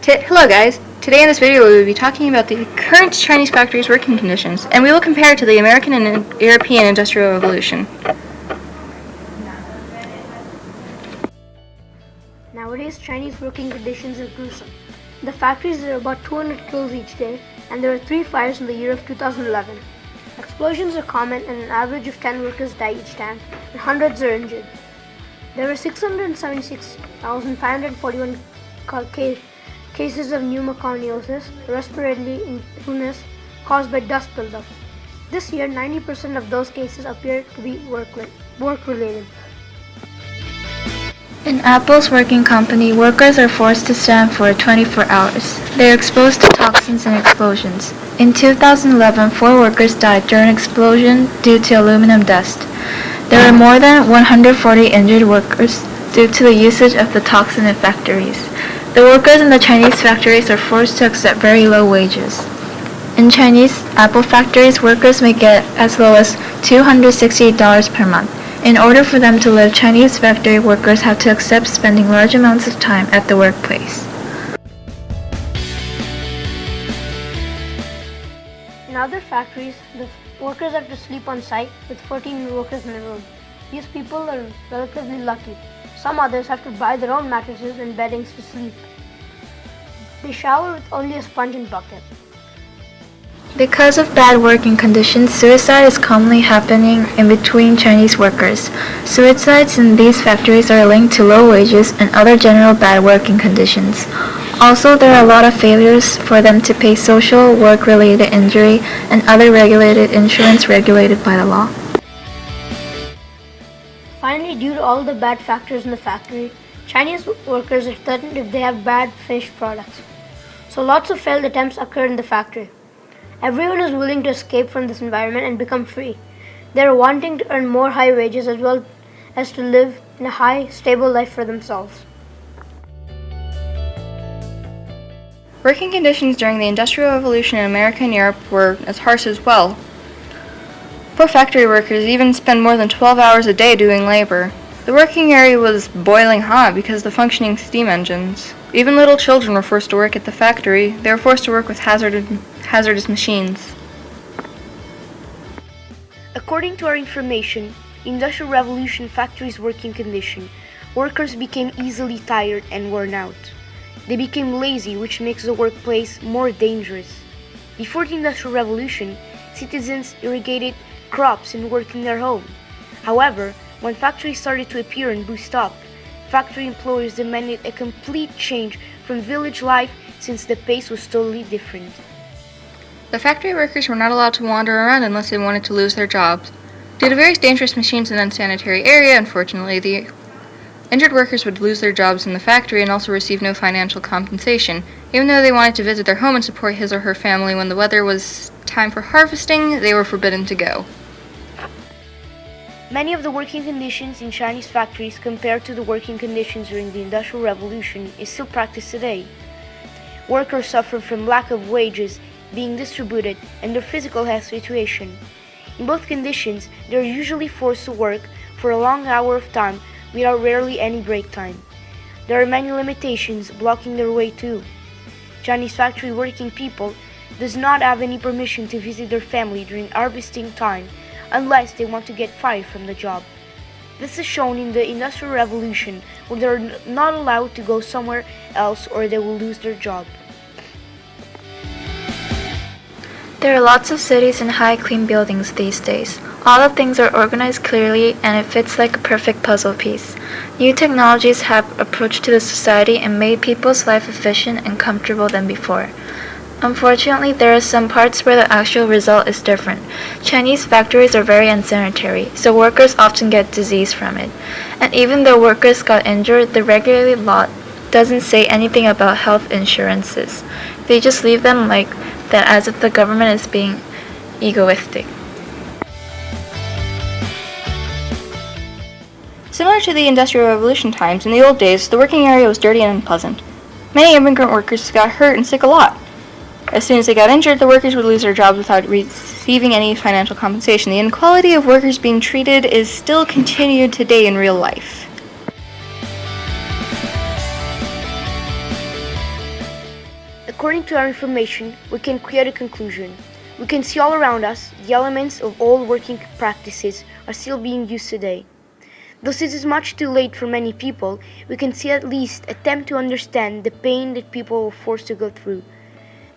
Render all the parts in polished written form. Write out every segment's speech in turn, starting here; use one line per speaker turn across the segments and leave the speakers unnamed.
Hello guys! Today in this video we will be talking about the current Chinese factories' working conditions, and we will compare it to the American and European Industrial Revolution.
Nowadays, Chinese working conditions are gruesome. The factories are about 200 kills each day, and there are 3 fires in the year of 2011. Explosions are common, and an average of 10 workers die each time, and hundreds are injured. There were 676,541 cases of pneumoconiosis, respiratory illness caused by dust buildup. This year, 90% of those cases appear to be work-related.
In Apple's working company, workers are forced to stand for 24 hours. They are exposed to toxins and explosions. In 2011, 4 workers died during an explosion due to aluminum dust. There were more than 140 injured workers due to the usage of the toxin in factories. The workers in the Chinese factories are forced to accept very low wages. In Chinese Apple factories, workers may get as low as $268 per month. In order for them to live, Chinese factory workers have to accept spending large amounts of time at the workplace.
In other factories, the workers have to sleep on site with 14 workers in a room. These people are relatively lucky. Some others have to buy their own mattresses and beddings to sleep. They shower with only a sponge and bucket.
Because of bad working conditions, suicide is commonly happening in between Chinese workers. Suicides in these factories are linked to low wages and other general bad working conditions. Also, there are a lot of failures for them to pay social, work-related injury, and other regulated insurance regulated by the law.
Finally, due to all the bad factors in the factory, Chinese workers are threatened if they have bad finished products. So lots of failed attempts occur in the factory. Everyone is willing to escape from this environment and become free. They are wanting to earn more high wages as well as to live in a high, stable life for themselves.
Working conditions during the Industrial Revolution in America and Europe were as harsh as well. Poor factory workers even spend more than 12 hours a day doing labor. The working area was boiling hot because of the functioning steam engines. Even little children were forced to work at the factory. They were forced to work with hazardous machines.
According to our information, Industrial Revolution factories' working condition, workers became easily tired and worn out. They became lazy, which makes the workplace more dangerous. Before the Industrial Revolution, citizens irrigated crops and worked in their home. However, when factories started to appear and boost up, factory employers demanded a complete change from village life since the pace was totally different.
The factory workers were not allowed to wander around unless they wanted to lose their jobs. Due to various dangerous machines in an unsanitary area, unfortunately, the injured workers would lose their jobs in the factory and also receive no financial compensation. Even though they wanted to visit their home and support his or her family when the weather was time for harvesting, they were forbidden to go.
Many of the working conditions in Chinese factories compared to the working conditions during the Industrial Revolution is still practiced today. Workers suffer from lack of wages being distributed and their physical health situation. In both conditions, they are usually forced to work for a long hour of time without rarely any break time. There are many limitations blocking their way too. Chinese factory working people does not have any permission to visit their family during harvesting time unless they want to get fired from the job. This is shown in the Industrial Revolution, where they are not allowed to go somewhere else or they will lose their job.
There are lots of cities and high clean buildings these days. All the things are organized clearly and it fits like a perfect puzzle piece. New technologies have approached to the society and made people's life efficient and comfortable than before. Unfortunately, there are some parts where the actual result is different. Chinese factories are very unsanitary, so workers often get disease from it. And even though workers got injured, the regulated law doesn't say anything about health insurances. They just leave them like that as if the government is being egoistic.
Similar to the Industrial Revolution times, in the old days, the working area was dirty and unpleasant. Many immigrant workers got hurt and sick a lot. As soon as they got injured, the workers would lose their jobs without receiving any financial compensation. The inequality of workers being treated is still continued today in real life.
According to our information, we can create a conclusion. We can see all around us the elements of old working practices are still being used today. Though it is much too late for many people, we can see at least attempt to understand the pain that people were forced to go through.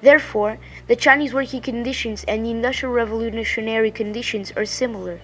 Therefore, the Chinese working conditions and the Industrial Revolutionary conditions are similar.